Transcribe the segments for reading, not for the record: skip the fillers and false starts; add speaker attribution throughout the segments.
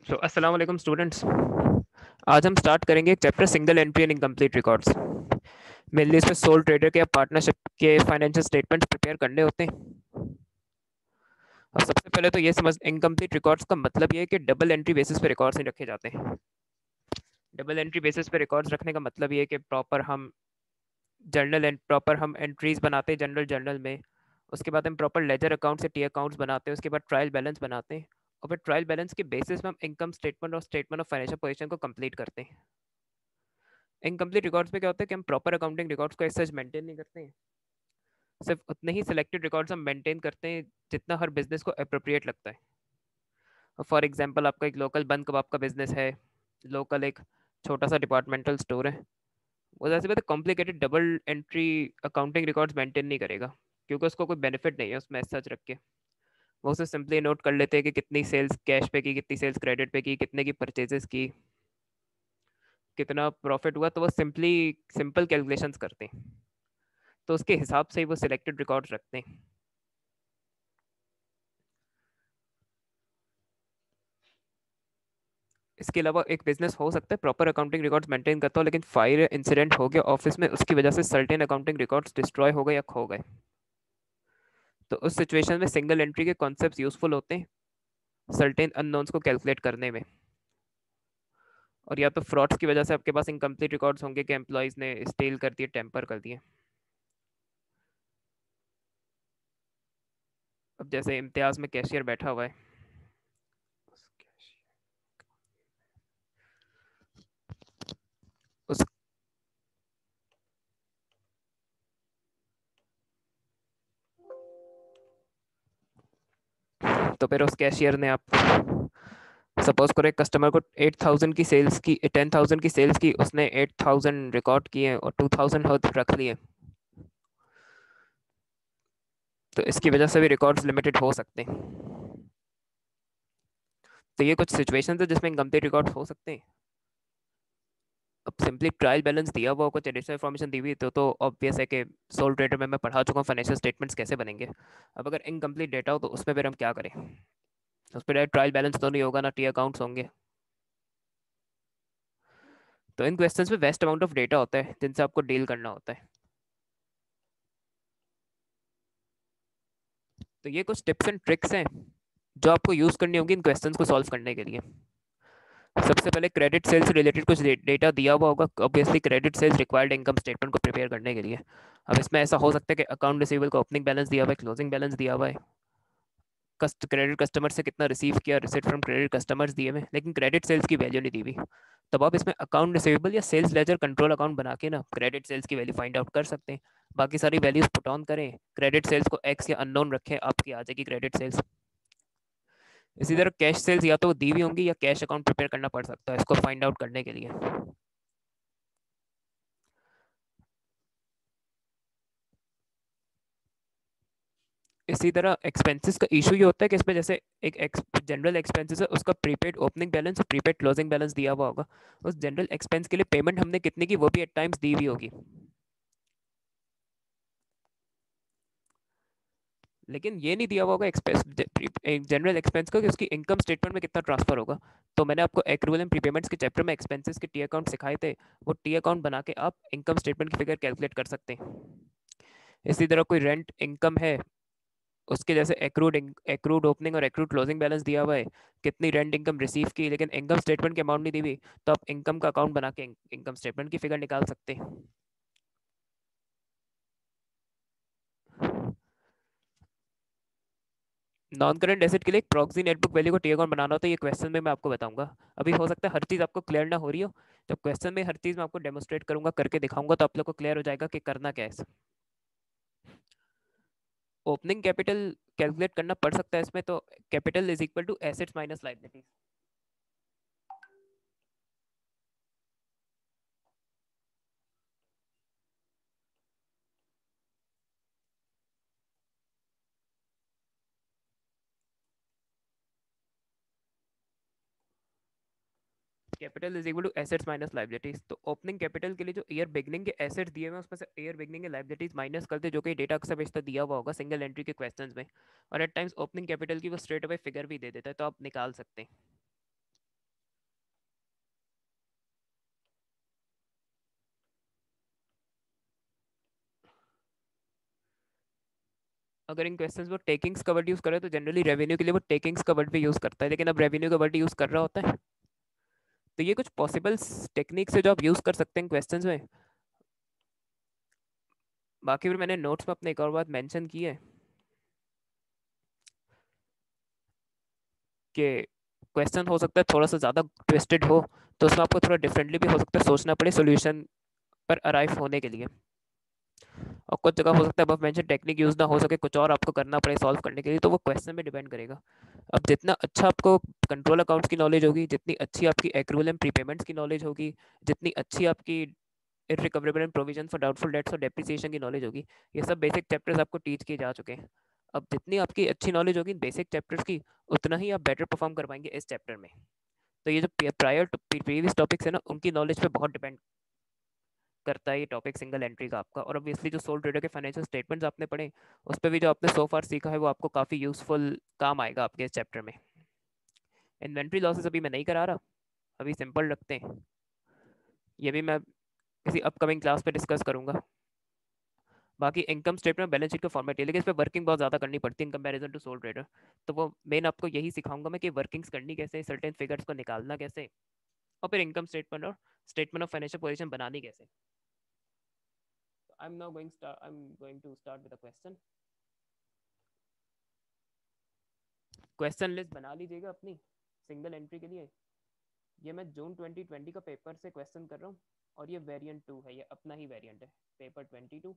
Speaker 1: अस्सलाम वालेकुम स्टूडेंट्स। आज हम स्टार्ट करेंगे एक chapter single entry and incomplete records. Mainly इसमें सोल ट्रेडर के या पार्टनरशिप के फाइनेंशियल स्टेटमेंट्स प्रिपेयर करने होते हैं। और सबसे पहले तो ये समझ, इनकम्प्लीट रिकॉर्ड्स का मतलब ये है कि डबल एंट्री बेसिस पे रिकॉर्ड्स नहीं रखे जाते हैं। डबल एंट्री बेसिस पे रिकॉर्ड्स रखने का मतलब ये है कि प्रॉपर हम एंट्रीज बनाते हैं जनरल जर्नल में। उसके बाद हम प्रॉपर लेजर अकाउंट से टी अकाउंट्स बनाते हैं। उसके बाद ट्रायल बैलेंस बनाते हैं। और फिर ट्रायल बैलेंस के बेसिस में हम इनकम स्टेटमेंट और स्टेटमेंट ऑफ फाइनेंशियल पोजीशन को कंप्लीट करते हैं। इनकम्प्लीट रिकॉर्ड्स में क्या होता है कि हम प्रॉपर अकाउंटिंग रिकॉर्ड्स को ऐसा मेंटेन नहीं करते हैं। सिर्फ उतने ही सिलेक्टेड रिकॉर्ड्स हम मेंटेन करते हैं जितना हर बिजनेस को अप्रोप्रिएट लगता है। फॉर एग्जांपल, आपका एक लोकल बंद कबाब का बिजनेस है, लोकल एक छोटा सा डिपार्टमेंटल स्टोर है। वो जैसे बात complicated double entry accounting records maintain नहीं करेगा, क्योंकि उसको कोई बेनिफिट नहीं है उसमें सच रख के। वो उसे सिंपली नोट कर लेते हैं कि कितनी सेल्स कैश पे की, कितनी सेल्स क्रेडिट पे की, कितने की परचेजेस की, कितना प्रॉफिट हुआ। तो वो सिंपल कैलकुलेशंस करते हैं। तो उसके हिसाब से ही वो सिलेक्टेड रिकॉर्ड्स रखते हैं। इसके अलावा एक बिजनेस हो सकता है प्रॉपर अकाउंटिंग रिकॉर्ड्स मेंटेन करता हो, लेकिन फायर इंसिडेंट हो गया ऑफिस में, उसकी वजह से सर्टेन अकाउंटिंग रिकॉर्ड्स डिस्ट्रॉय हो गए या खो गए। तो उस सिचुएशन में सिंगल एंट्री के कॉन्सेप्ट्स यूजफुल होते हैं सर्टेन अननोन्स को कैलकुलेट करने में। और या तो फ्रॉड्स की वजह से आपके पास इनकम्प्लीट रिकॉर्ड्स होंगे कि एम्प्लॉयज ने स्टील कर दिए, टेम्पर कर दिए। अब जैसे इम्तियाज में कैशियर बैठा हुआ है, उस तो फिर उस कैशियर ने, आप सपोज करो एक कस्टमर को 8,000 की सेल्स की, 10,000 की सेल्स की, उसने 8,000 रिकॉर्ड किए और 2,000 रख लिए। तो इसकी वजह से भी रिकॉर्ड्स लिमिटेड हो सकते हैं। तो ये कुछ सिचुएशंस है जिसमें इनकम्प्लीट रिकॉर्ड्स हो सकते हैं। अब सिंपली ट्रायल बैलेंस दिया हुआ, कुछ एडिशनल इन्फॉर्मेशन दी हुई तो ऑब्वियस है कि सोल ट्रेडर में मैं पढ़ा चुका हूँ फाइनेंशियल स्टेटमेंट्स कैसे बनेंगे। अब अगर इनकम्प्लीट डेटा हो तो उसमें फिर हम क्या करें? उस पर ट्रायल बैलेंस तो नहीं होगा, ना टी अकाउंट्स होंगे। तो इन क्वेश्चंस में वेस्ट अमाउंट ऑफ डेटा होता है जिनसे आपको डील करना होता है। तो ये कुछ टिप्स एंड ट्रिक्स हैं जो आपको यूज करनी होगी इन क्वेश्चंस को सॉल्व करने के लिए। सबसे पहले क्रेडिट सेल्स से रिलेटेड कुछ डेटा दिया हुआ होगा, obviously credit sales required income statement को प्रिपेयर करने के लिए। अब इसमें ऐसा हो सकता है कि अकाउंट रिसीवेबल का ओपनिंग बैलेंस दिया हुआ है, क्लोजिंग बैलेंस दिया हुआ है, क्रेडिट कस्टमर से कितना रिसीव किया, रिसिट फ्रॉम क्रेडिट कस्टमर्स दिए हुए, लेकिन क्रेडिट सेल्स की वैल्यू नहीं दी हुई। तब आप इसमें अकाउंट रिसीवेबल या सेल्स लेजर कंट्रोल अकाउंट बना के ना क्रेडिट सेल्स की वैल्यू फाइंड आउट कर सकते हैं। बाकी सारी वैल्यूज पुट ऑन करें, क्रेडिट सेल्स को एक्स या अननोन रखें, आपकी आ जाएगी क्रेडिट सेल्स। इसी तरह कैश सेल्स या तो दी हुई होंगी या कैश अकाउंट प्रिपेयर करना पड़ सकता है इसको फाइंड आउट करने के लिए। इसी तरह एक्सपेंसेस का इशू ये होता है कि इसमें जैसे एक जनरल एक्सपेंसेस है, उसका प्रीपेड ओपनिंग बैलेंस और प्रीपेड क्लोजिंग बैलेंस दिया हुआ होगा। उस जनरल एक्सपेंस के लिए पेमेंट हमने कितनी की वो भी एट टाइम्स दी हुई होगी। लेकिन ये नहीं दिया हुआ होगा एक्सपेंस, जनरल एक्सपेंस का, कि उसकी इनकम स्टेटमेंट में कितना ट्रांसफर होगा। तो मैंने आपको एक्रूवल एंड प्रीपेमेंट्स के चैप्टर में एक्सपेंसेस के टी अकाउंट सिखाए थे। वो टी अकाउंट बना के आप इनकम स्टेटमेंट की फिगर कैलकुलेट कर सकते हैं। इसी तरह कोई रेंट इनकम है, उसके जैसे एक्रूड ओपनिंग और एक्रूड क्लोजिंग बैलेंस दिया हुआ है, कितनी रेंट इनकम रिसीव की, लेकिन इनकम स्टेटमेंट की अमाउंट नहीं दी हुई। तो आप इनकम का अकाउंट बना के इनकम स्टेटमेंट की फिगर निकाल सकते हैं। नॉन करंट एसेट के लिए एक प्रॉक्सी नेटबुक वैल्यू को टी अकाउंट बनाना होता है। ये क्वेश्चन में मैं आपको बताऊंगा। अभी हो सकता है हर चीज़ आपको क्लियर ना हो रही हो, जब क्वेश्चन में हर चीज़ मैं आपको डेमोस्ट्रेट करूंगा, करके दिखाऊंगा, तो आप लोग को क्लियर हो जाएगा कि करना क्या है। ओपनिंग कैपिटल कैलकुलेट करना पड़ सकता है इसमें। तो capital is equal to assets minus liabilities. Capital is equal to assets minus liabilities. तो ओपनिंग कैपिटल के लिए जो ईयर बिगनिंग के एसेट्स दिए हुए हैं उसमें से ईयर बिगनिंग के लाइबिलिटीज माइनस करते, जो कि डेटा अक्सर बेशतर दिया हुआ होगा सिंगल एंट्री के क्वेश्चंस में। और एट टाइम्स ओपनिंग कैपिटल की वो स्ट्रेट अवे फिगर भी दे देता है, तो आप निकाल सकते हैं। अगर इन क्वेश्चंस वो टेकिंग्स का वर्ड यूज करे तो जनरली रेवेन्यू के लिए वो टेकिंग्स का वर्ड भी यूज करता है, लेकिन अब रेवेन्यू का वर्ड यूज कर रहा होता है। तो ये कुछ पॉसिबल टेक्निक्स है जो आप यूज कर सकते हैं क्वेश्चंस में। बाकी फिर मैंने नोट्स में अपने एक और बात मेंशन की है कि क्वेश्चन हो सकता है थोड़ा सा ज़्यादा ट्विस्टेड हो, तो उसमें आपको थोड़ा डिफरेंटली भी हो सकता है सोचना पड़े सोल्यूशन पर अराइव होने के लिए। और कुछ जगह हो सकता है अब मेंशन टेक्निक यूज ना हो सके, कुछ और आपको करना पड़े सॉल्व करने के लिए, तो वो क्वेश्चन पे डिपेंड करेगा। अब जितना अच्छा आपको कंट्रोल अकाउंट्स की नॉलेज होगी, जितनी अच्छी आपकी एक्रूवल एंड प्रीपेमेंट्स की नॉलेज होगी, जितनी अच्छी आपकी irrecoverable and provision for doubtful debts और डेप्रिसिएशन की नॉलेज होगी, ये सब बेसिक चैप्टर्स आपको टीच किए जा चुके हैं। अब जितनी आपकी अच्छी नॉलेज होगी बेसिक चैप्टर्स की, उतना ही आप बेटर परफॉर्म कर पाएंगे इस चैप्टर में। तो ये जो प्रायर प्रीवियस टॉपिक्स है ना, उनकी नॉलेज पे बहुत डिपेंड करता है ये टॉपिक सिंगल एंट्री का आपका। और ऑब्वियसली जो सोल ट्रेडर के फाइनेंशियल स्टेटमेंट्स आपने पढ़े, उस पर भी जो आपने सो फार सीखा है वो आपको काफ़ी यूजफुल काम आएगा आपके इस चैप्टर में। इन्वेंट्री लॉसेस अभी मैं नहीं करा रहा, अभी सिंपल रखते हैं, ये भी मैं किसी अपकमिंग क्लास पे डिस्कस करूंगा। बाकी इनकम स्टेटमेंट बैलेंस शीट का फॉर्मेट है, लेकिन इस पर वर्किंग बहुत ज़्यादा करनी पड़ती है in comparison to sole trader. तो वो मेन आपको यही सिखाऊंगा मैं कि वर्किंग्स करनी कैसे, सर्टेन फिगर्स को निकालना कैसे, और फिर इनकम स्टेटमेंट और स्टेटमेंट ऑफ फाइनेंशियल पोजीशन बनानी कैसे। I am to start with a question. Question list बना लीजिएगा अपनी सिंगल एंट्री के लिए। ये मैं जून 2020 का पेपर से क्वेश्चन कर रहा हूँ, और ये वेरिएंट 2 है, ये अपना ही वेरिएंट है, पेपर 22।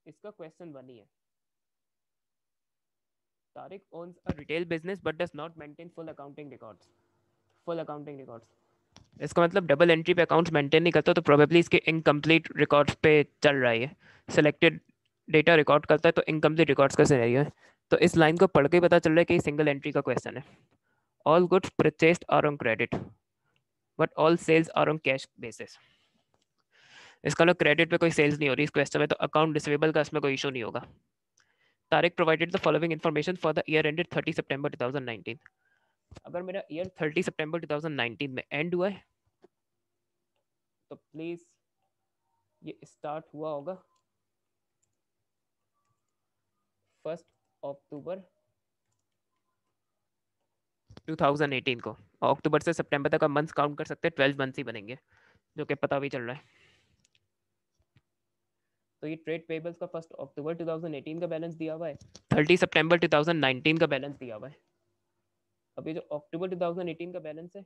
Speaker 1: इसका क्वेश्चन 1 ही है। Tariq owns a retail business but does not maintain full accounting records. Full accounting records, इसका मतलब डबल एंट्री पे अकाउंट्स मेंटेन नहीं करता, तो प्रोबेबली इसके इनकम्प्लीट रिकॉर्ड्स पे चल रहा है। सिलेक्टेड डेटा रिकॉर्ड करता है तो इनकम्प्लीट रिकॉर्ड्स का सिनेरियो है। तो इस लाइन को पढ़ के पता चल रहा है कि सिंगल एंट्री का क्वेश्चन है। All goods purchased are on credit but all sales are on cash basis. इसका मतलब क्रेडिट पे कोई सेल्स नहीं हो रही इस क्वेश्चन में, तो अकाउंट रिसीवेबल का इसमें कोई इशू नहीं होगा। Tariq provided the following information for the year ended 30 सितंबर 2019। अगर मेरा ईयर 30 सितंबर 2019 में एंड हुआ है, तो प्लीज ये स्टार्ट हुआ होगा 1 अक्टूबर 2018 को। और अक्टूबर से सितंबर तक आप मंथ्स काउंट कर सकते हैं, 12 मंथ्स ही बनेंगे, जो कि पता भी चल रहा है। तो ये ट्रेड पेबल्स का 1 अक्टूबर 2018 का बैलेंस दिया हुआ है, 30 सितंबर 2019 का बैलेंस दिया हुआ है। अभी जो अक्टूबर 2018 का बैलेंस है,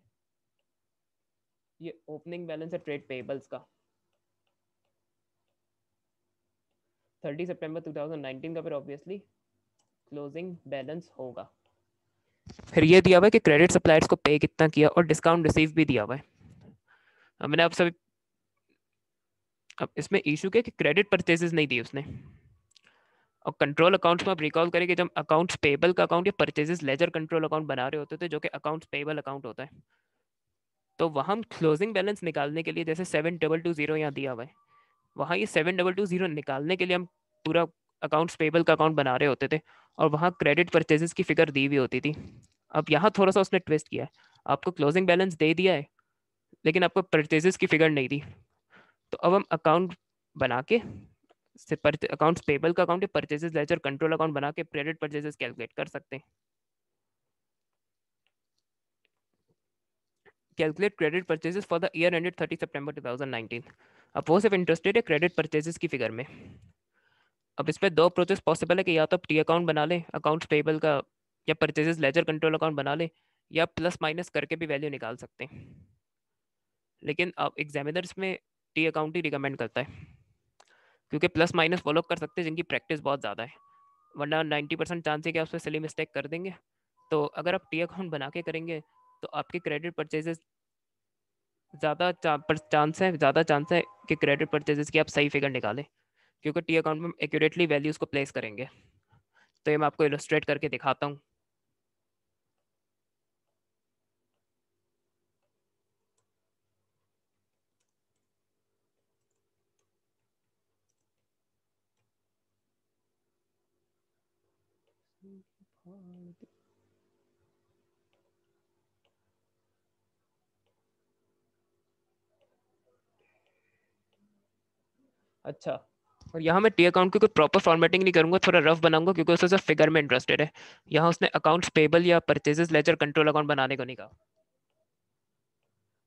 Speaker 1: ये ओपनिंग बैलेंस है ट्रेड पेबल्स का। 30 सितंबर 2019 का फिर ऑब्वियसली क्लोजिंग बैलेंस होगा। फिर ये दिया हुआ है कि क्रेडिट सप्लायर्स को पे कितना किया, और डिस्काउंट रिसीव भी दिया हुआ है। अब मैंने आप सब, अब इसमें इशू क्या कि क्रेडिट परचेजेस नहीं दी उसने। और कंट्रोल अकाउंट्स में आप रिकॉल करें कि जब अकाउंट्स पेबल का अकाउंट या परचेजेस लेजर कंट्रोल अकाउंट बना रहे होते थे, जो कि अकाउंट्स पेबल अकाउंट होता है, तो वहाँ हम क्लोजिंग बैलेंस निकालने के लिए, जैसे 7220 यहाँ दिया हुआ है, वहाँ ये 7220 निकालने के लिए हम पूरा अकाउंट्स पेबल का अकाउंट बना रहे होते थे, और वहाँ क्रेडिट परचेजेस की फिगर दी हुई होती थी। अब यहाँ थोड़ा सा उसने ट्विस्ट किया है, आपको क्लोजिंग बैलेंस दे दिया है लेकिन आपको परचेजेस की फिगर नहीं दी। तो अब हम अकाउंट बना के अकाउंट्स पेबल का अकाउंट या परचेजेस लेजर कंट्रोल अकाउंट बना के क्रेडिट परचेजेस कैलकुलेट कर सकते हैं। Calculate credit purchases for the year ended 30 सितंबर 2019। अब वो सिर्फ इंटरेस्टेड है क्रेडिट परचेजेस की फिगर में। अब इसमें दो अप्रोचेस पॉसिबल है कि या तो आप टी अकाउंट बना लें अकाउंट्स पेबल का, या परचेजेस लेजर कंट्रोल अकाउंट बना लें, या प्लस माइनस करके भी वैल्यू निकाल सकते हैं। लेकिन अब एग्जामिनर्स में टी अकाउंट ही रिकमेंड करता है, क्योंकि प्लस माइनस वो लोग कर सकते हैं जिनकी प्रैक्टिस बहुत ज़्यादा है, वरना 90% चांस है कि आप उसमें सिली मिस्टेक कर देंगे। तो अगर आप टी अकाउंट बना के करेंगे तो आपके क्रेडिट परचेजेस ज़्यादा चांस है कि क्रेडिट परचेजेस की आप सही फिगर निकालें, क्योंकि टी अकाउंट में एक्यूरेटली वैल्यूज़ को प्लेस करेंगे। तो ये मैं आपको इलस्ट्रेट करके दिखाता हूँ। अच्छा, और यहाँ मैं टी अकाउंट की कोई प्रॉपर फॉर्मेटिंग नहीं करूंगा, थोड़ा रफ बनाऊंगा क्योंकि उससे सिर्फ फिगर में इंटरेस्टेड है। यहाँ उसने अकाउंट्स पेबल या परचेजेस लेजर कंट्रोल अकाउंट बनाने को नहीं कहा,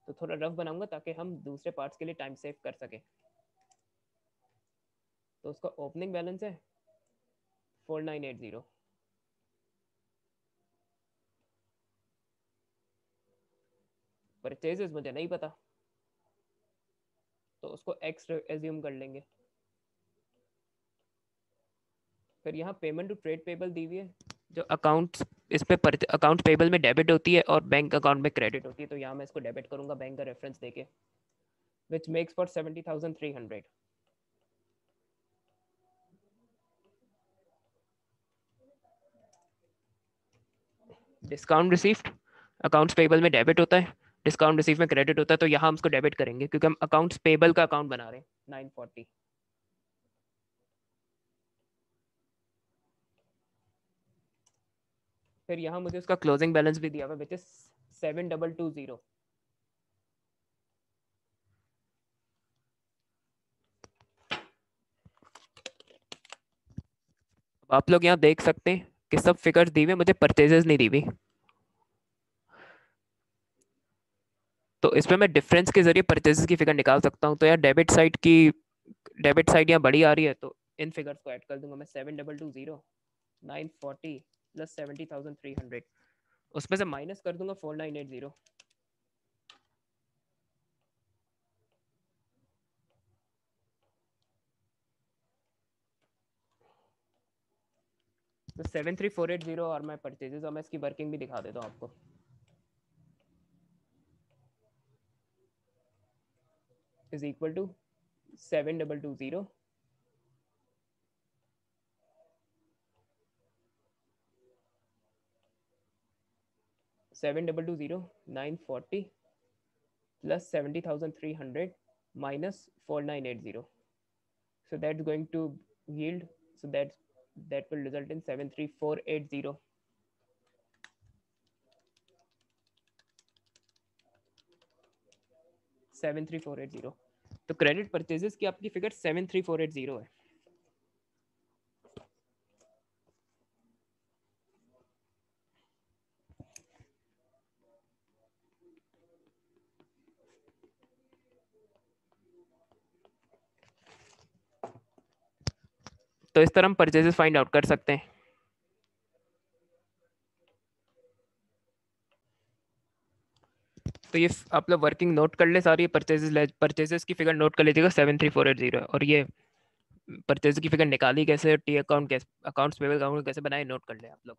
Speaker 1: तो थोड़ा रफ बनाऊंगा ताकि हम दूसरे पार्ट्स के लिए टाइम सेव कर सके। तो उसका ओपनिंग बैलेंस है 4980। परचेजेस मुझे नहीं पता, तो उसको एक्स एज्यूम कर लेंगे। फिर यहाँ पेमेंट टू ट्रेड पेबल दी हुई है, जो अकाउंट्स इस पे अकाउंट पेबल में डेबिट होती है और बैंक अकाउंट में क्रेडिट होती है, तो यहाँ मैं इसको डेबिट करूंगा बैंक का रेफरेंस देके, which makes for 70,300। Discount received accounts payable में डेबिट होता है, डिस्काउंट रिसीव में क्रेडिट होता है, तो यहाँ हम उसको डेबिट करेंगे क्योंकि हम अकाउंट्स पेबल का अकाउंट बना रहे हैं 940। फिर यहाँ मुझे उसका क्लोजिंग बैलेंस भी दिया हुआ है विच इज 7220। आप लोग यहाँ देख सकते हैं कि सब फिगर्स दी हुई, मुझे परचेजेस नहीं दी हुई, तो इसमें मैं डिफरेंस के जरिए परचेजेस की फिगर निकाल सकता हूँ। तो यार डेबिट साइड यहाँ बड़ी आ रही है, तो इन फिगर्स को ऐड कर दूंगा मैं। 7220 940 प्लस 70,300, उसमें से माइनस कर दूंगा 4980। तो 73480 और मैं परचेजेस, और मैं इसकी वर्किंग भी दिखा देता हूँ आपको। Is equal to 7220 940 plus 70,300 minus 4980. So that's going to yield, so that will result in 73480। 73480, तो क्रेडिट परचेजेस की आपकी फिगर 73480 है। तो इस तरह हम परचेजेस फाइंड आउट कर सकते हैं। तो ये आप लोग वर्किंग नोट कर ले सारी, परचेजेस की फिगर नोट कर लीजिएगा 73480 है। और ये परचेज की फिगर निकाली कैसे, टी अकाउंट कैसे, अकाउंट्स पेबल अकाउंट कैसे बनाए, नोट कर ले आप लोग।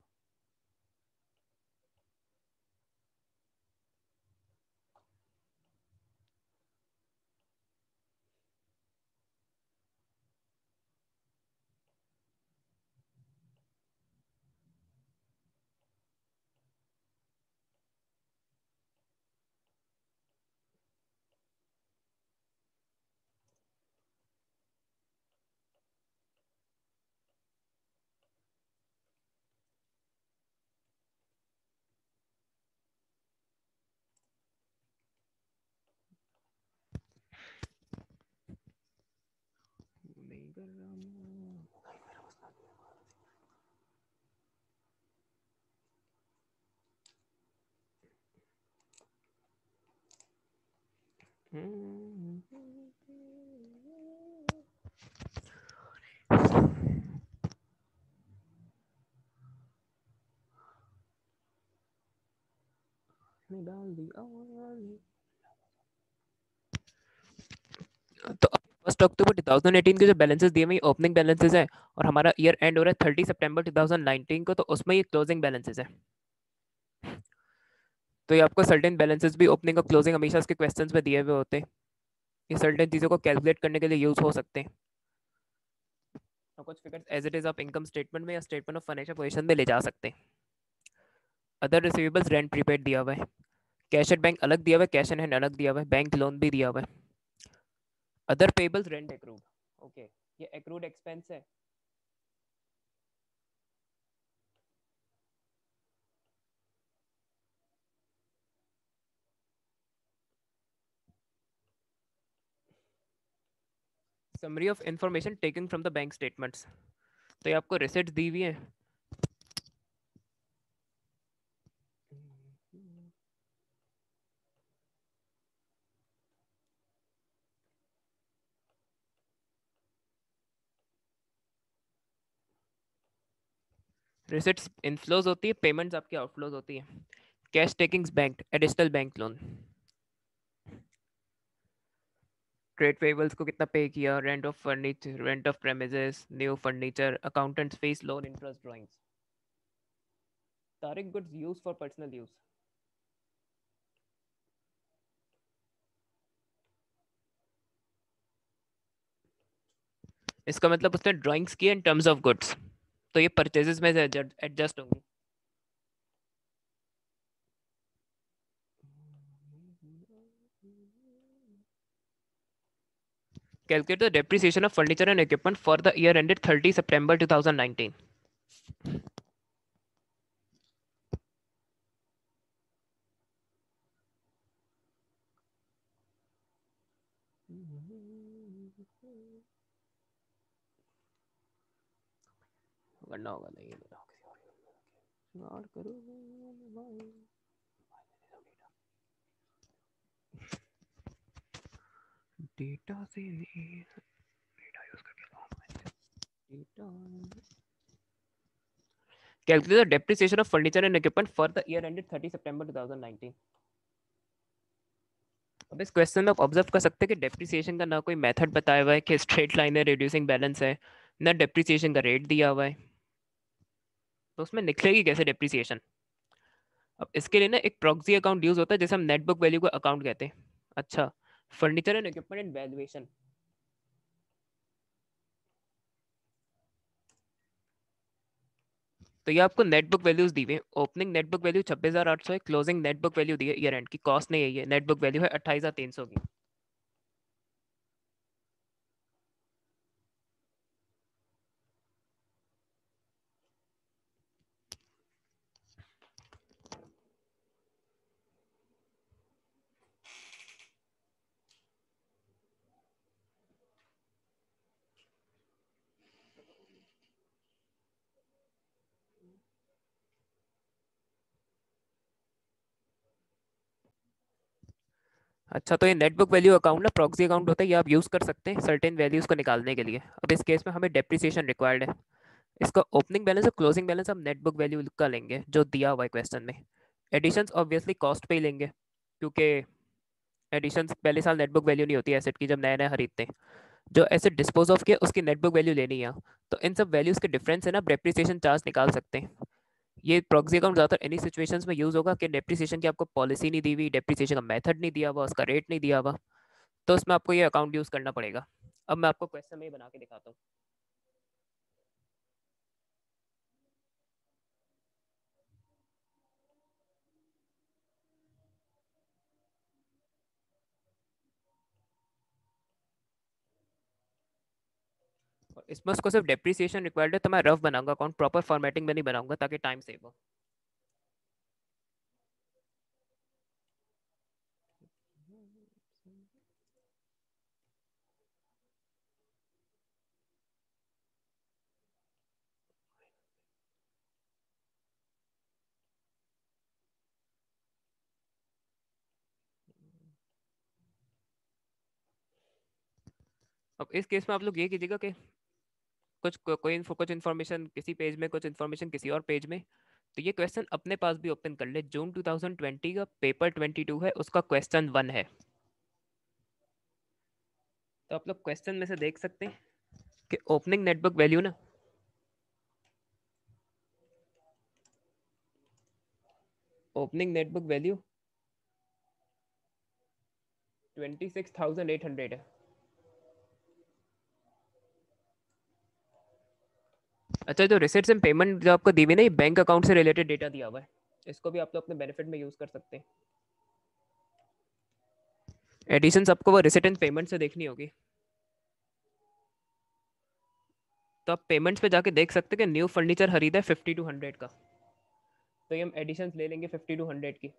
Speaker 1: नहीं कर रहा हूँ। डाल दिया। तो 1 अक्टूबर 2018 के जो बैलेंसेस दिए हुए ओपनिंग बैलेंसेस है, और हमारा ईयर एंड हो रहा है 30 सितंबर 2019 को, तो उसमें ये क्लोजिंग बैलेंसेस है। तो ये आपको सर्टेन बैलेंसेस भी ओपनिंग और क्लोजिंग हमेशा इसके क्वेश्चंस में दिए हुए होते हैं, ये सर्टेन चीज़ों को कैलकुलेट करने के लिए यूज हो सकते हैं। और कुछ फिगर्स एज इट इज आप इनकम स्टेटमेंट में या स्टेटमेंट ऑफ फाइनेंशियल पोजीशन में ले जा सकते हैं। अदर रिसीवेबल्स रेंट प्रीपेड दिया हुआ है, कैश एट बैंक अलग दिया हुआ है, कैश एंड हैंड अलग दिया हुआ है, बैंक लोन भी दिया हुआ है। Other payables rent accrued, okay, ये एक्रूड एक्सपेंस है। Summary of information taken from the bank statements. तो ये आपको रिसिट्स दी हुई है। रिसिट्स इनफ्लोज होती है, पेमेंट्स आपकी आउटफ्लोज होती है। Cash takings bank, additional bank loan. Trade payables को कितना पे किया, rent of furniture, rent of premises, new furniture, accountants fees, loan interest, drawings. Tariq goods use for personal use. इसका मतलब उसने ड्राइंग्स किए इन टर्म्स ऑफ गुड्स, तो ये परचेजेस में से एडजस्ट होंगे। Calculate the depreciation of furniture and equipment for the year ended 30 September 2019. करना होगा नहीं और करो डेटा से नहीं, डेटा यूज करके data. Calculate the depreciation of furniture and equipment for the year ended 30 September 2019. अब इस क्वेश्चन में आप ऑब्जर्व कर सकते हैं कि डेप्रिसिएशन का ना कोई मेथड बताया हुआ है कि स्ट्रेट लाइन है, रिड्यूसिंग बैलेंस है, ना डेप्रिसिएशन का रेट दिया हुआ है। तो उसमें निकलेगी कैसे डेप्रिसिएशन? अब इसके लिए ना एक प्रॉक्सी अकाउंट यूज होता है, जैसे हम नेट बुक वैल्यू का अकाउंट कहते हैं। अच्छा, furniture and equipment and valuation. तो ये आपको नेट बुक वैल्यूज दी हुई है। ओपनिंग नेट बुक वैल्यू 26,800 है, क्लोजिंग नेट बुक वैल्यू दी है ईयर एंड की, कॉस्ट नहीं है, ये नेट बुक वैल्यू है 28,300 की। अच्छा, तो ये नेट बुक वैल्यू अकाउंट ना प्रॉक्सी अकाउंट होता है, ये आप यूज कर सकते हैं सर्टेन वैल्यूज को निकालने के लिए। अब इस केस में हमें डेप्रिसिएशन रिक्वायर्ड है। इसका ओपनिंग बैलेंस और क्लोजिंग बैलेंस हम नेट बुक वैल्यू का लेंगे जो दिया हुआ है क्वेश्चन में। एडिशंस ऑब्वियसली कॉस्ट पे ही लेंगे, क्योंकि एडिशंस पहले साल नेट बुक वैल्यू नहीं होती एसेट की जब नया नया खरीदते हैं। जो एसेट डिस्पोज ऑफ किया उसकी नेट बुक वैल्यू लेनी है। तो इन सब वैल्यूज के डिफरेंस है ना, डेप्रिसिएशन चार्ज निकाल सकते हैं। ये प्रॉक्सी अकाउंट ज़्यादातर एनी सिचुएशंस में यूज होगा कि डेप्रिसिएशन की आपको पॉलिसी नहीं दी हुई, डेप्रिसिएशन का मेथड नहीं दिया हुआ, उसका रेट नहीं दिया हुआ, तो उसमें आपको ये अकाउंट यूज करना पड़ेगा। अब मैं आपको क्वेश्चन में ही बना के दिखाता हूँ। और इसमें उसको सिर्फ डेप्रिसिएशन रिक्वायर्ड है, तो मैं रफ बनाऊंगा अकाउंट, प्रॉपर फॉर्मेटिंग में नहीं बनाऊंगा ताकि टाइम सेव हो। अब इस केस में आप लोग ये कीजिएगा कि कुछ इन्फॉर्मेशन किसी पेज में, कुछ इन्फॉर्मेशन किसी और पेज में। तो ये क्वेश्चन अपने पास भी ओपन कर ले। जून 2020 का पेपर 22 है, उसका क्वेश्चन 1 है। तो आप लोग क्वेश्चन में से देख सकते हैं कि ओपनिंग नेटवर्क वैल्यू ना, ओपनिंग नेटवर्क वैल्यू 26,800 है। अच्छा, जो रिसिट्स एंड पेमेंट जो आपको दी हुई ना, ये बैंक अकाउंट से रिलेटेड डेटा दिया हुआ है। इसको भी आप लोग अपने बेनिफिट में यूज कर सकते हैं। एडिशन आपको वो रिसिट एंड पेमेंट से देखनी होगी। तो आप पेमेंट्स पे जाके देख सकते हैं कि न्यू फर्नीचर खरीदा है 50 to 100 का, तो ये हम एडिशन ले लेंगे 50 to 100 की।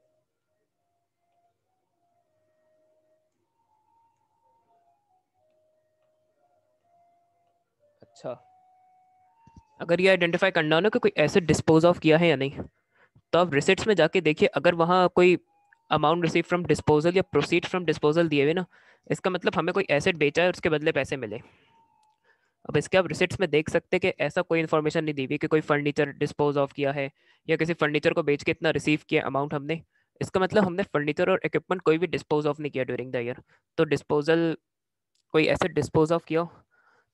Speaker 1: अच्छा, अगर ये आइडेंटिफाई करना हो ना कि कोई एसेट डिस्पोज ऑफ किया है या नहीं, तो आप रिसिट्स में जाके देखिए, अगर वहाँ कोई अमाउंट रिसीव फ्रॉम डिस्पोजल या प्रोसीड फ्रॉम डिस्पोजल दिए हुए ना, इसका मतलब हमें कोई एसेट बेचा है और उसके बदले पैसे मिले। अब इसके आप रिसिट्स में देख सकते हैं कि ऐसा कोई इन्फॉर्मेशन नहीं दी हुई कि कोई फर्नीचर डिस्पोज ऑफ किया है या किसी फर्नीचर को बेच के इतना रिसीव किया अमाउंट हमने। इसका मतलब हमने फर्नीचर और इक्विपमेंट कोई भी डिस्पोज ऑफ नहीं किया ड्यूरिंग द ईयर। तो डिस्पोजल, कोई एसेट डिस्पोज ऑफ किया हो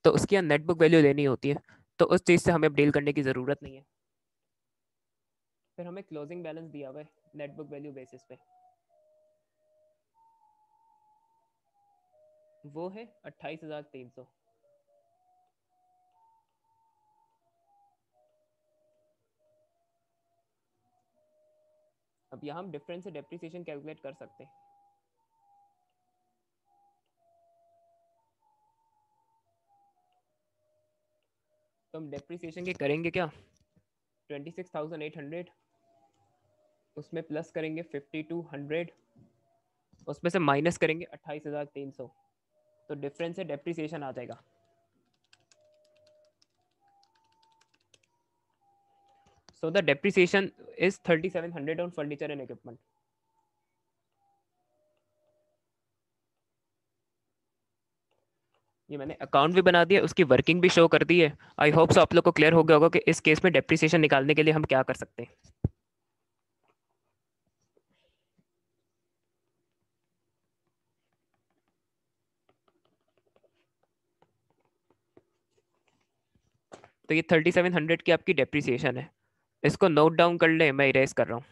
Speaker 1: तो उसकी यहाँ नेट बुक वैल्यू लेनी होती है, तो उस चीज़ से हमें डील करने की ज़रूरत नहीं है। फिर हमें क्लोजिंग बैलेंस दिया हुआ है नेट बुक वैल्यू बेसिस पे, वो है 28,300। अब यहाँ हम डिफरेंस से डेप्रिसिएशन कैलकुलेट कर सकते हैं। तो हम डेप्रिसिएशन के करेंगे क्या, 26,800, उसमें प्लस करेंगे 5,200, उसमें से माइनस करेंगे 28,300, तो डिफरेंस से डेप्रिसिएशन आ जाएगा। So the depreciation is 3,700 on furniture and equipment. ये मैंने अकाउंट भी बना दिया, उसकी वर्किंग भी शो कर दी है। आई होप सो आप लोग को क्लियर हो गया होगा कि इस केस में डेप्रिसिएशन निकालने के लिए हम क्या कर सकते हैं। तो ये 3,700 की आपकी डेप्रिसिएशन है। इसको नोट डाउन कर ले, मैं इरेज कर रहा हूँ।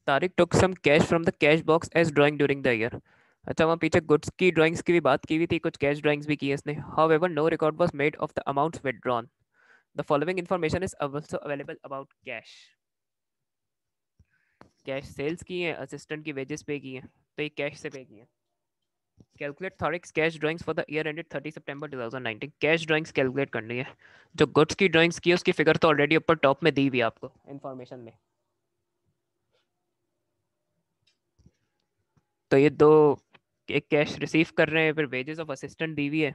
Speaker 1: Tariq took some cash from the cash box as drawing during the year। अच्छा, वहाँ पीछे गुड्स की ड्राइंग्स की भी बात की हुई थी, कुछ कैश ड्राइंग्स भी की है इसने। However, no record was made of the amounts withdrawn। The following information is also available about cash। Cash sales की है, असिस्टेंट की वेजेस पे की है, तो ये कैश से पे की है। Calculate thorax cash drawings for the year ended 30 September 2019। Cash drawings calculate करनी है। जो गुड्स की ड्राइंग्स की है उसकी फिगर तो ऑलरेडी ऊपर टॉप में दी हुई है आपको इन्फॉर्मेशन में। तो ये दो, एक कैश रिसीव कर रहे हैं, फिर वेजेस ऑफ असिस्टेंट दी हुई है।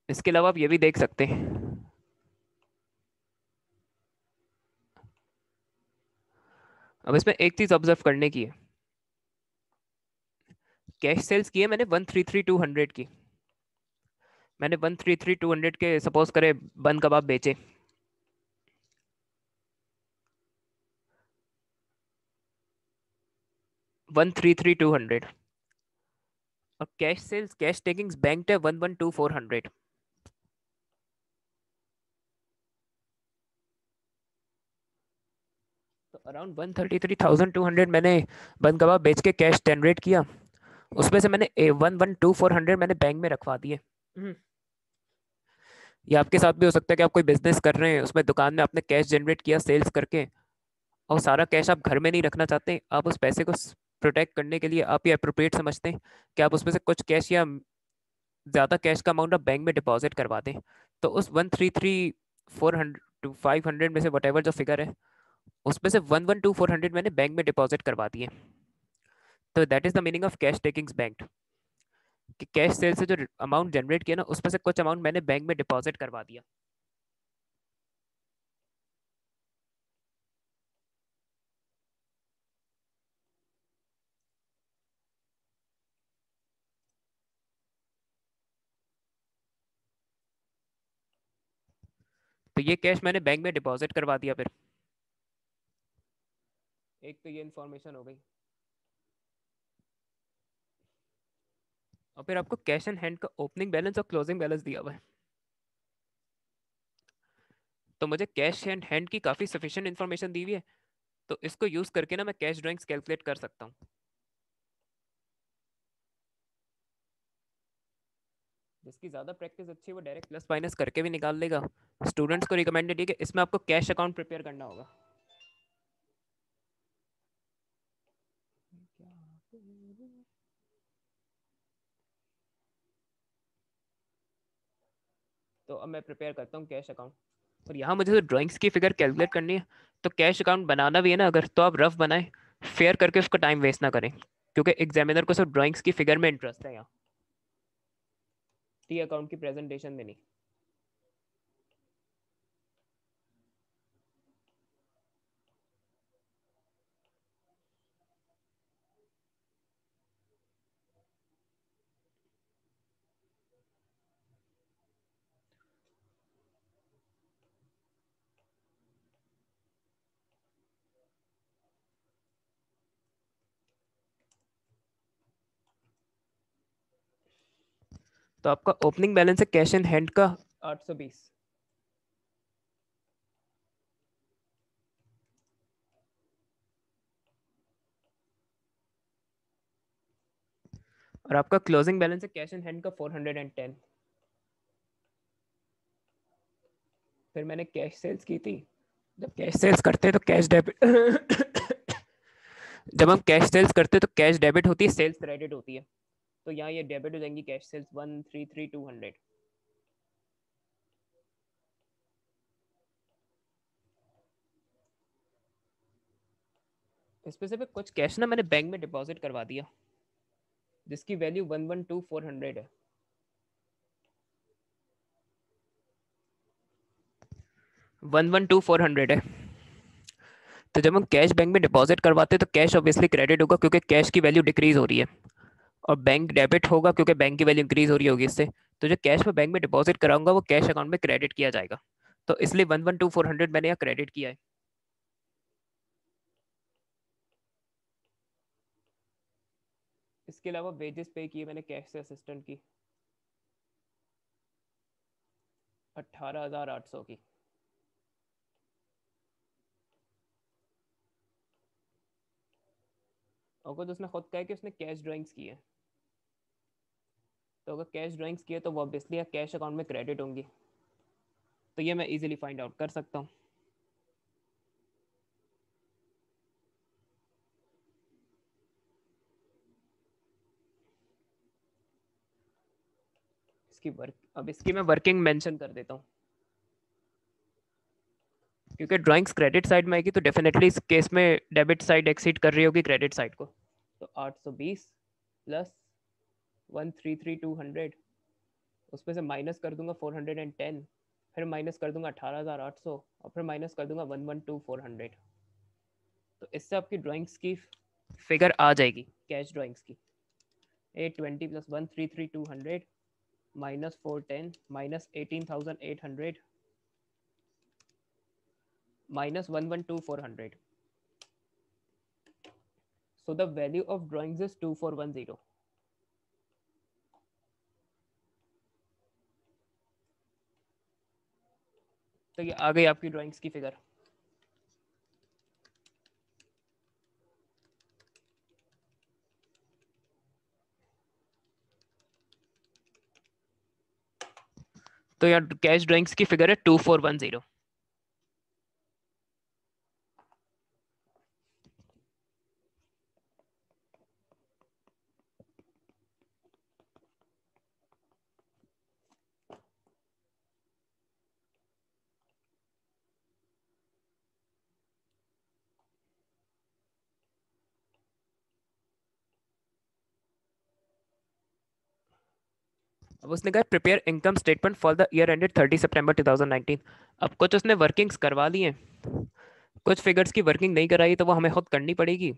Speaker 1: इसके अलावा आप ये भी देख सकते हैं, अब इसमें एक चीज ऑब्जर्व करने की है। कैश सेल्स की है मैंने 133,200 की। मैंने 133,200 के सपोज करे बन कबाब बेचे, 133,200। और cash sales cash takings bank है 112,400। तो अराउंड 133,200 मैंने बन कबाब बेच के कैश जनरेट किया। उसमें से मैंने 112,400 मैंने बैंक में रखवा दिए। हम्म। ये आपके साथ भी हो सकता है कि आप कोई बिजनेस कर रहे हैं, उसमें दुकान में आपने कैश जनरेट किया सेल्स करके, और सारा कैश आप घर में नहीं रखना चाहते, आप उस पैसे को प्रोटेक्ट करने के लिए आप ये अप्रोप्रिएट समझते हैं कि आप उसमें से कुछ कैश या ज़्यादा कैश का अमाउंट आप बैंक में डिपॉजिट करवा दें। तो उस 133,400 टू 500 में से वट जो फिगर है, उसमें से 112,400 मैंने बैंक में डिपॉजिट करवा दिए। तो that is the meaning of cash takings bank, कि कैश सेल से जो अमाउंट जनरेट किया ना, उसमें से कुछ अमाउंट मैंने बैंक में डिपॉजिट करवा दिया। तो ये कैश मैंने बैंक में डिपॉजिट करवा दिया। फिर एक तो ये इन्फॉर्मेशन हो गई, और फिर आपको कैश एंड हैंड का ओपनिंग बैलेंस और क्लोजिंग बैलेंस दिया हुआ है। तो मुझे कैश एंड हैंड की काफ़ी सफिशिएंट इन्फॉर्मेशन दी हुई है, तो इसको यूज़ करके ना मैं कैश ड्राइंग्स कैलकुलेट कर सकता हूँ। जिसकी ज़्यादा प्रैक्टिस अच्छी है वो डायरेक्ट प्लस माइनस करके भी निकाल लेगा। स्टूडेंट्स को रिकमेंडेड है कि इसमें आपको कैश अकाउंट प्रिपेयर करना होगा। तो अब मैं प्रिपेयर करता हूँ कैश अकाउंट, और यहाँ मुझे तो ड्राइंग्स की फिगर कैलकुलेट करनी है, तो कैश अकाउंट बनाना भी है ना अगर, तो आप रफ बनाएं, फेयर करके उसका टाइम वेस्ट ना करें, क्योंकि एग्जामिनर को सिर्फ ड्राइंग्स की फिगर में इंटरेस्ट है यहाँ, टी अकाउंट की प्रेजेंटेशन में नहीं। तो आपका ओपनिंग बैलेंस है कैश इन हैंड का 820, और आपका क्लोजिंग बैलेंस है कैश इन हैंड का 410। फिर मैंने कैश सेल्स की थी, जब कैश सेल्स करते हैं तो कैश डेबिट जब हम कैश सेल्स करते हैं तो कैश डेबिट होती है, सेल्स क्रेडिट होती है, तो यहाँ ये डेबिट हो जाएंगी कैश सेल्स 133,200। स्पेसिफिक कुछ कैश ना मैंने बैंक में डिपॉजिट करवा दिया, जिसकी वैल्यू 112,400 है। 112,400 है। तो जब हम कैश बैंक में डिपॉजिट करवाते हैं तो कैश ऑब्वियसली क्रेडिट होगा क्योंकि कैश की वैल्यू डिक्रीज हो रही है, और बैंक डेबिट होगा क्योंकि बैंक की वैल्यू इंक्रीज हो रही होगी इससे। तो जो कैश में बैंक में डिपॉजिट कराऊंगा वो कैश अकाउंट में क्रेडिट किया जाएगा, तो इसलिए 112,400 मैंने यहाँ क्रेडिट किया है। इसके अलावा वेजेस पे किए मैंने कैश से असिस्टेंट की 18,800 की। और कुछ उसने खुद कहा कि उसने कैश ड्राइंग्स की है, तो अगर कैश ड्राइंग्स की है तो वो ऑब्वियसली कैश अकाउंट में क्रेडिट होंगी, तो ये मैं इजीली फाइंड आउट कर सकता हूँ। इसकी वर्क, अब इसकी मैं वर्किंग मेंशन कर देता हूँ, क्योंकि ड्राइंग्स क्रेडिट साइड में आएगी तो डेफिनेटली इस केस में डेबिट साइड एक्सीड कर रही होगी क्रेडिट साइड को। तो 820 प्लस 133,200, उसमें से माइनस कर दूंगा 410, फिर माइनस कर दूंगा 18,800, और फिर माइनस कर दूंगा 112,400। तो इससे आपकी ड्राइंग्स की फिगर आ जाएगी कैश ड्राइंग्स की, 820 plus 133,200 minus 410 minus 18,800 minus 112,400. So the value of drawings is 2410. तो ये आ गई आपकी ड्राइंग्स की फिगर। तो यार कैश ड्राइंग्स की फिगर है 2410। अब उसने कहा prepare income statement for the year ended 30 सितंबर 2019। अब कुछ उसने वर्किंग्स करवा ली हैं, कुछ फिगर्स की वर्किंग नहीं कराई तो वो हमें खुद करनी पड़ेगी।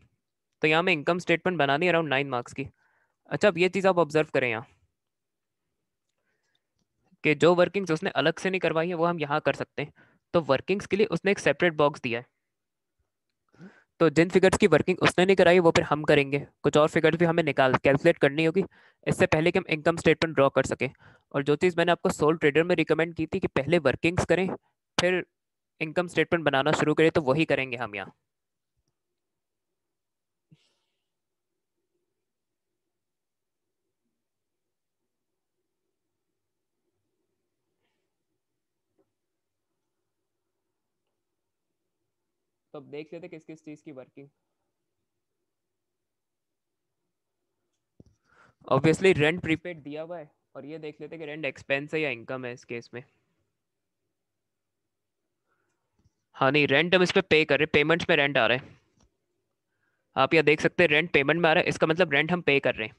Speaker 1: तो यहाँ में इनकम स्टेटमेंट बनानी है अराउंड 9 मार्क्स की। अच्छा, अब ये चीज़ आप ऑब्जर्व करें यहाँ, कि जो वर्किंग्स उसने अलग से नहीं करवाई है वो हम यहाँ कर सकते हैं। तो वर्किंग्स के लिए उसने एक सेपरेट बॉक्स दिया है, तो जिन फिगर्स की वर्किंग उसने नहीं कराई वो फिर हम करेंगे, कुछ और फिगर्स भी हमें निकाल कैलकुलेट करनी होगी इससे पहले कि हम इनकम स्टेटमेंट ड्रॉ कर सकें। और जो चीज़ मैंने आपको सोल ट्रेडर में रिकमेंड की थी कि पहले वर्किंग्स करें फिर इनकम स्टेटमेंट बनाना शुरू करें, तो वही करेंगे हम यहाँ। तो अब देख लेते किस किस चीज़ की वर्किंग। ऑब्वियसली रेंट प्रीपेड दिया हुआ है, और ये देख लेते कि रेंट एक्सपेंस है या इनकम है इस केस में। हाँ नहीं, रेंट हम इस पे पे कर रहे हैं, पेमेंट्स में रेंट आ रहा है। आप यहाँ देख सकते हैं रेंट पेमेंट में आ रहा है, इसका मतलब रेंट हम पे कर रहे हैं।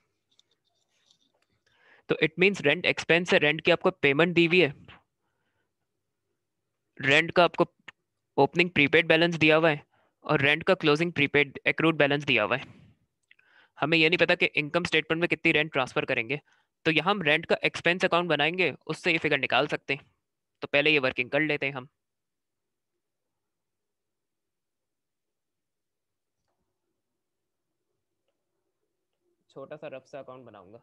Speaker 1: तो इट मीन्स रेंट एक्सपेंस है, रेंट की आपको पेमेंट दी हुई है, रेंट का आपको ओपनिंग प्रीपेड बैलेंस दिया हुआ है, और रेंट का क्लोजिंग प्रीपेड एक्रूड बैलेंस दिया हुआ है। हमें ये नहीं पता कि इनकम स्टेटमेंट में कितनी रेंट ट्रांसफर करेंगे, तो यहाँ हम रेंट का एक्सपेंस अकाउंट बनाएंगे, उससे ये फिगर निकाल सकते हैं। तो पहले ये वर्किंग कर लेते हैं हम। छोटा सा रफ सा अकाउंट बनाऊंगा।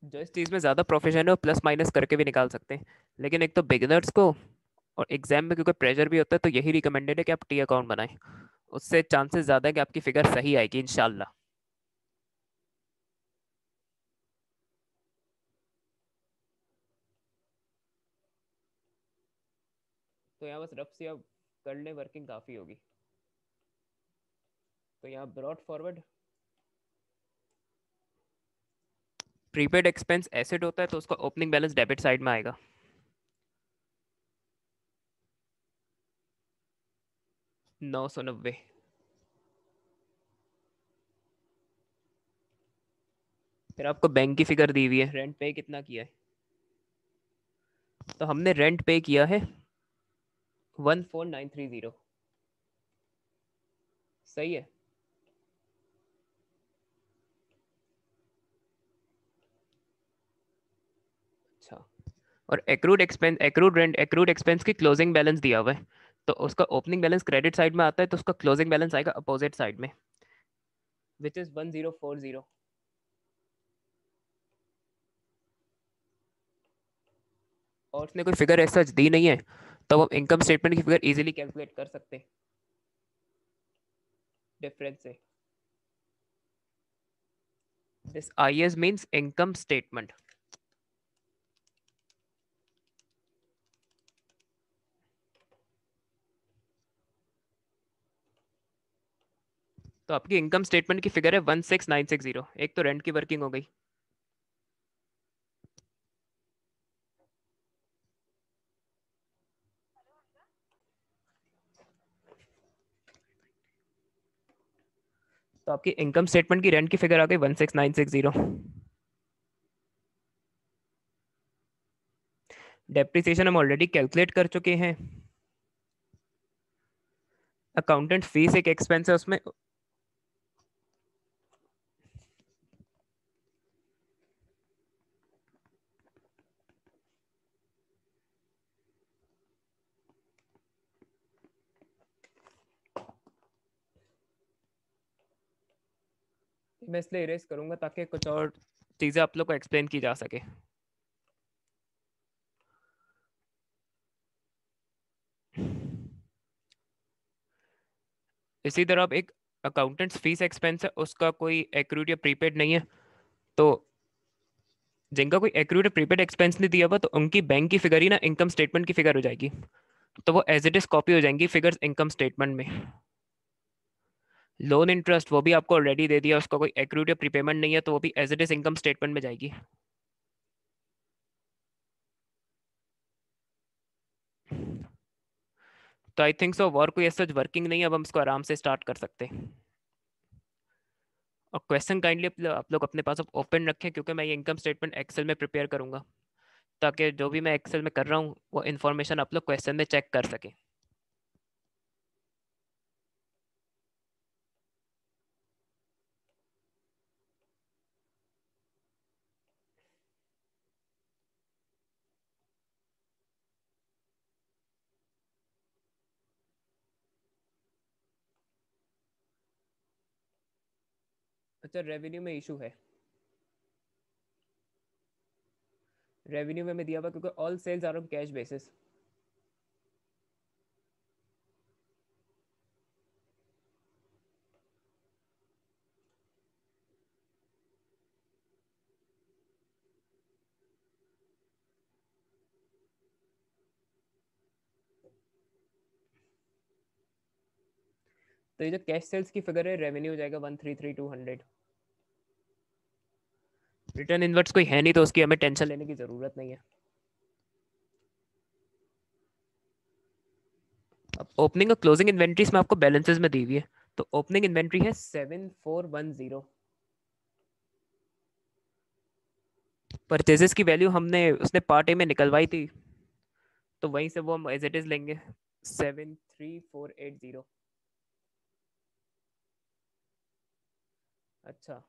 Speaker 1: जो इस चीज़ में ज़्यादा प्रोफेशन है वो प्लस माइनस करके भी निकाल सकते हैं, लेकिन एक तो बिगिनर्स को और एग्जाम में क्योंकि प्रेशर भी होता है, तो यही रिकमेंडेड है कि आप टी अकाउंट बनाएं। उससे चांसेस ज़्यादा है कि आपकी फिगर सही आएगी इंशाल्लाह। तो यहाँ बस रफ सी आप कर लें, वर्किंग काफ़ी होगी। तो यहाँ brought forward, prepaid expense asset होता है तो उसका ओपनिंग बैलेंस डेबिट साइड में आएगा। 990। फिर आपको बैंक की फिगर दी हुई है, रेंट पे कितना किया है। तो हमने रेंट पे किया है 14930। सही है। अच्छा, और accrued expense, accrued rent, accrued expense की क्लोजिंग बैलेंस दिया हुआ है, तो उसका ओपनिंग बैलेंस क्रेडिट साइड में आता है, तो उसका क्लोजिंग बैलेंस आएगा अपोजिट साइड में, विच इज 1040। और उसने कोई फिगर ऐसा दी नहीं है, तो हम इनकम स्टेटमेंट की फिगर इजीली कैलकुलेट कर सकते हैं डिफरेंस से। This I S means income statement. तो आपकी इनकम स्टेटमेंट की फिगर है 16960। एक तो रेंट की वर्किंग हो गई। तो आपकी इनकम स्टेटमेंट की रेंट की फिगर आ गई 16960। डेप्रिसिएशन हम ऑलरेडी कैलकुलेट कर चुके हैं। अकाउंटेंट फीस एक एक्सपेंस है उसमें। मैं इसलिए इरेज करूंगा ताकि कुछ और चीजें आप लोग को एक्सप्लेन की जा सके। इसी तरह अब एक अकाउंटेंट्स फीस एक्सपेंस है, उसका कोई एक्रूड या प्रीपेड नहीं है, तो जिनका कोई एक्रूड या प्रीपेड एक्सपेंस नहीं दिया हुआ, तो उनकी बैंक की फिगर ही ना इनकम स्टेटमेंट की फिगर हो जाएगी। तो वो एज इट इज कॉपी हो जाएंगी फिगर्स इनकम स्टेटमेंट में। लोन इंटरेस्ट वो भी आपको ऑलरेडी दे दिया, उसका कोई एक्रूड या प्रीपेमेंट नहीं है, तो वो भी as it is income statement में जाएगी। तो आई थिंक सो और कोई ऐसा वर्किंग नहीं है, अब हम इसको आराम से स्टार्ट कर सकते हैं। और क्वेश्चन काइंडली आप लोग अपने पास ओपन रखें, क्योंकि मैं ये इनकम स्टेटमेंट एक्सेल में प्रिपेयर करूंगा, ताकि जो भी मैं एक्सेल में कर रहा हूँ वो इन्फॉर्मेशन आप लोग क्वेश्चन में चेक कर सकें। अच्छा, रेवेन्यू में इशू है। रेवेन्यू में हमें दिया हुआ क्योंकि all sales are on cash basis. तो ये जो कैश सेल्स की फिगर है, रेवेन्यू हो जाएगा 133,200। रिटर्न इनवर्ट्स कोई है नहीं, तो उसकी हमें टेंशन लेने की जरूरत नहीं है। अब ओपनिंग और क्लोजिंग इन्वेंट्री में आपको बैलेंसेस में दी हुई है। तो ओपनिंग इन्वेंट्री है 7410। परचेजेस की वैल्यू हमने उसने पार्ट ए में निकलवाई थी, तो वहीं से वो हम एज इट इज लेंगे, 73480। अच्छा,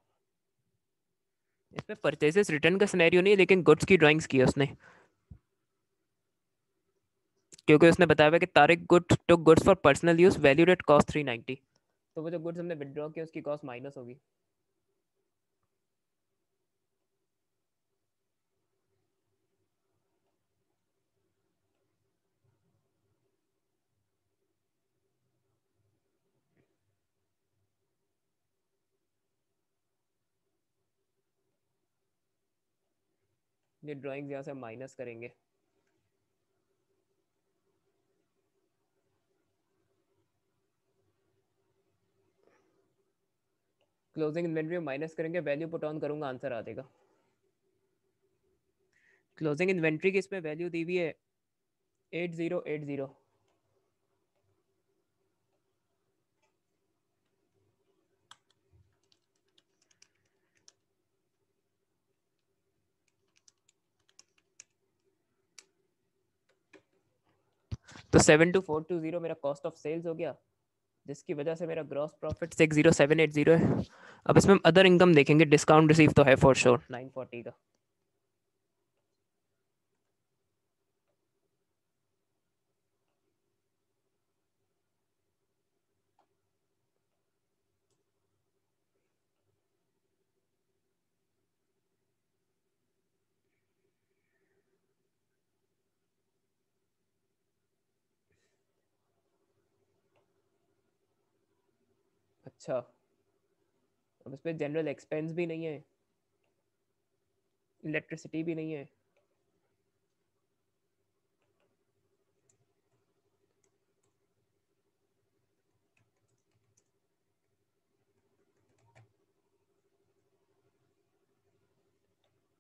Speaker 1: इसमें परचेजेस रिटर्न का सिनेरियो नहीं है, लेकिन गुड्स की ड्राइंग्स की है उसने, क्योंकि उसने बताया हुआ है कि तारिक goods to goods for personal use valued at cost 390। तो वो जो गुड्स हमने विड्रॉ किया उसकी कॉस्ट माइनस होगी। ये ड्राइंग्स यहाँ से माइनस करेंगे। क्लोजिंग इन्वेंट्री माइनस करेंगे, वैल्यू पुट ऑन करूंगा, आंसर आ जाएगा। क्लोजिंग इन्वेंट्री की इसमें वैल्यू दी हुई है 8080। तो 72420 मेरा कॉस्ट ऑफ सेल्स हो गया, जिसकी वजह से मेरा ग्रॉस प्रॉफिट 60780 है। अब इसमें हम अदर इनकम देखेंगे, डिस्काउंट रिसीव तो है फॉर श्योर 940 का। अच्छा, अब इसमें जनरल एक्सपेंस भी नहीं है, इलेक्ट्रिसिटी भी नहीं है।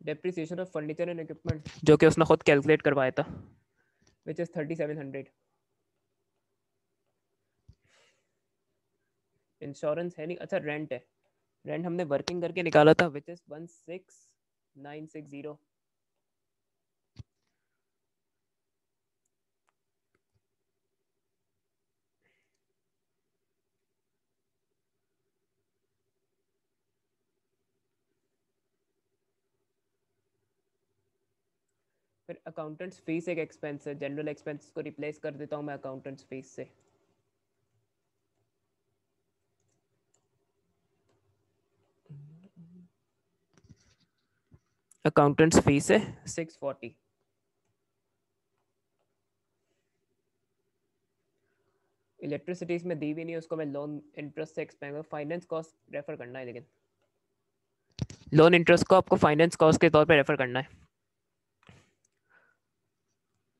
Speaker 1: Depreciation of furniture and equipment जो कि उसने खुद कैलकुलेट करवाया था, विच इज 3700। इंश्योरेंस है नहीं, अच्छा रेंट है। रेंट हमने वर्किंग करके निकाला था, विच इज 16960। फिर अकाउंटेंट्स फीस एक एक्सपेंस है, जनरल एक्सपेंस को रिप्लेस कर देता हूँ मैं अकाउंटेंट्स फीस से। अकाउंटेंट्स फीस है 640। इलेक्ट्रिसिटी में दी भी नहीं, उसको मैं लोन इंटरेस्ट से एक्सपेंड, फाइनेंस कॉस्ट रेफर करना है, लेकिन लोन इंटरेस्ट को आपको फाइनेंस कॉस्ट के तौर पे रेफर करना है।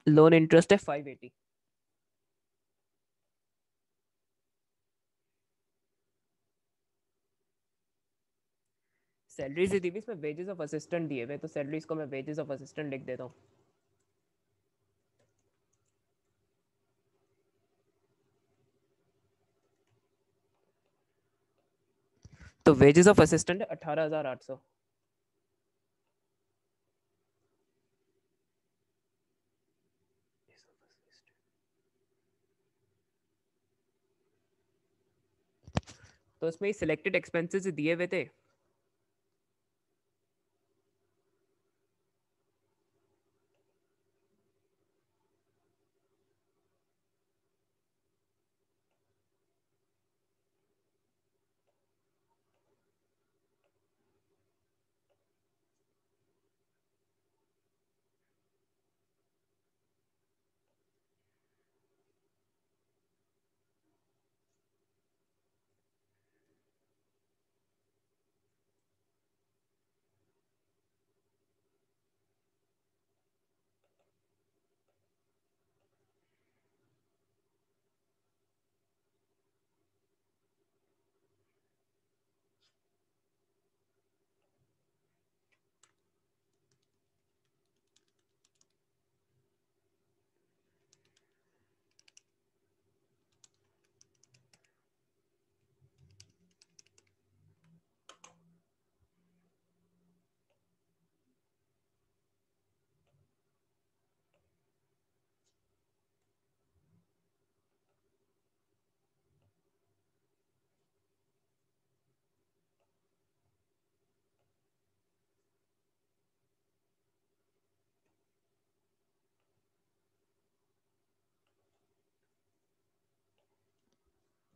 Speaker 1: लोन इंटरेस्ट है 580। सैलरीज दी हुई, इसमें वेजेस ऑफ असिस्टेंट दिए हुए, तो सैलरीज को मैं वेजेस ऑफ असिस्टेंट लिख देता हूँ। तो वेजेस ऑफ असिस्टेंट है 18800। तो इसमें सिलेक्टेड एक्सपेंसेस दिए हुए थे।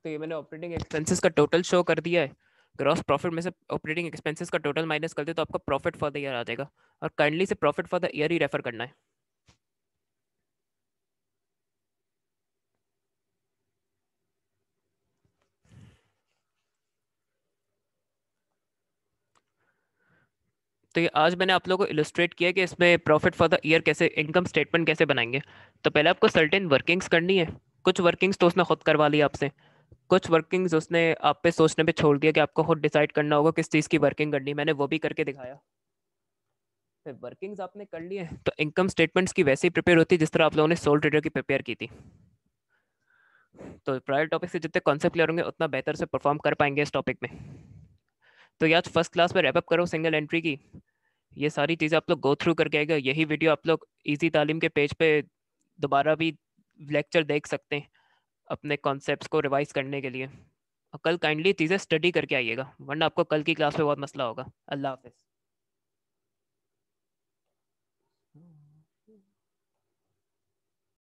Speaker 1: तो ये मैंने ऑपरेटिंग एक्सपेंसेस का टोटल शो कर दिया है। ग्रॉस प्रॉफिट में से ऑपरेटिंग एक्सपेंसेस का टोटल माइनस कर दे तो आपका प्रॉफिट फॉर द ईयर आ जाएगा। और काइंडली से profit for the year he refer करना है। तो ये आज मैंने आप लोगों को इलस्ट्रेट किया कि इसमें प्रॉफिट फॉर द ईयर कैसे, इनकम स्टेटमेंट कैसे बनाएंगे। तो पहले आपको सर्टेन वर्किंग्स करनी है। कुछ वर्किंग्स तो उसने खुद करवा ली आपसे, कुछ वर्किंग्स उसने आप पे सोचने पे छोड़ दिया कि आपको खुद डिसाइड करना होगा किस चीज़ की वर्किंग करनी है। मैंने वो भी करके दिखाया। फिर वर्किंग्स आपने कर ली है तो इनकम स्टेटमेंट्स की वैसे ही प्रिपेयर होती है जिस तरह आप लोगों ने सोल ट्रेडर की प्रिपेयर की थी। तो प्रायर टॉपिक से जितने कॉन्सेप्ट क्लियर होंगे उतना बेहतर से परफॉर्म कर पाएंगे इस टॉपिक में। तो ये आज फर्स्ट क्लास में रैपअप करो सिंगल एंट्री की। ये सारी चीज़ें आप लोग गो थ्रू करके आएगा। यही वीडियो आप लोग इजी तालीम के पेज पे दोबारा भी लेक्चर देख सकते हैं अपने कॉन्सेप्ट्स को रिवाइज करने के लिए। और कल काइंडली चीज़ें स्टडी करके आइएगा वरना आपको कल की क्लास में बहुत मसला होगा। अल्लाह हाफिज़।